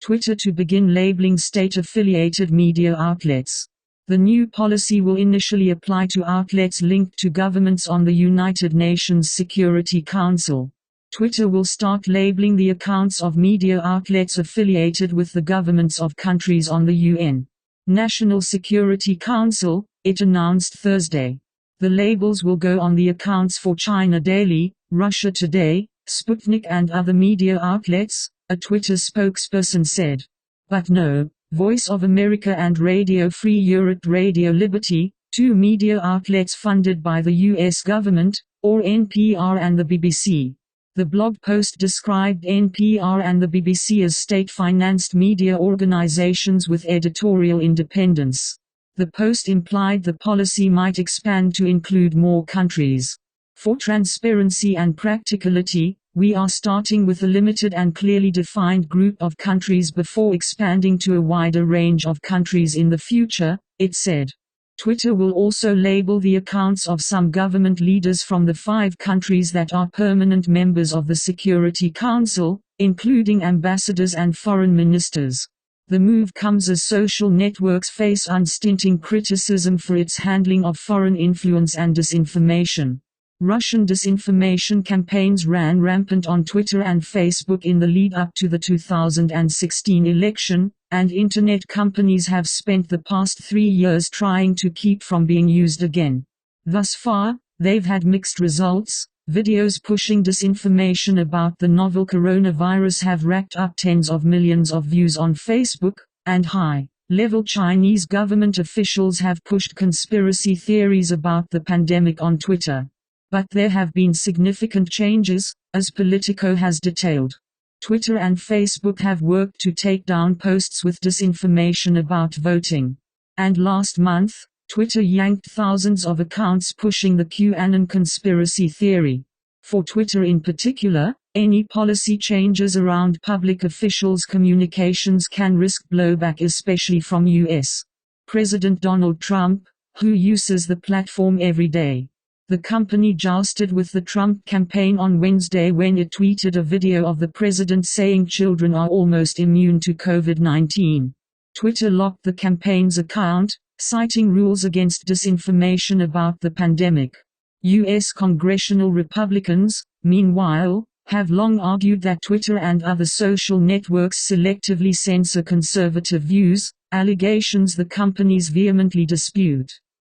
Twitter to begin labeling state-affiliated media outlets. The new policy will initially apply to outlets linked to governments on the United Nations Security Council. Twitter will start labeling the accounts of media outlets affiliated with the governments of countries on the UN National Security Council, it announced Thursday. The labels will go on the accounts for China Daily, Russia Today, Sputnik and other media outlets, a Twitter spokesperson said. But no, Voice of America and Radio Free Europe Radio Liberty, two media outlets funded by the U.S. government, or NPR and the BBC. The blog post described NPR and the BBC as state-financed media organizations with editorial independence. The post implied the policy might expand to include more countries. For transparency and practicality, we are starting with a limited and clearly defined group of countries before expanding to a wider range of countries in the future, it said. Twitter will also label the accounts of some government leaders from the 5 countries that are permanent members of the Security Council, including ambassadors and foreign ministers. The move comes as social networks face unstinting criticism for its handling of foreign influence and disinformation. Russian disinformation campaigns ran rampant on Twitter and Facebook in the lead-up to the 2016 election, and Internet companies have spent the past 3 years trying to keep from being used again. Thus far, they've had mixed results. Videos pushing disinformation about the novel coronavirus have racked up tens of millions of views on Facebook, and high-level Chinese government officials have pushed conspiracy theories about the pandemic on Twitter. But there have been significant changes, as Politico has detailed. Twitter and Facebook have worked to take down posts with disinformation about voting. And last month, Twitter yanked thousands of accounts pushing the QAnon conspiracy theory. For Twitter in particular, any policy changes around public officials' communications can risk blowback, especially from U.S. President Donald Trump, who uses the platform every day. The company jousted with the Trump campaign on Wednesday when it tweeted a video of the president saying children are almost immune to COVID-19. Twitter locked the campaign's account, citing rules against disinformation about the pandemic. U.S. congressional Republicans, meanwhile, have long argued that Twitter and other social networks selectively censor conservative views, allegations the companies vehemently dispute.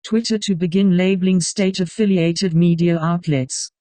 Twitter to begin labeling state-affiliated media outlets.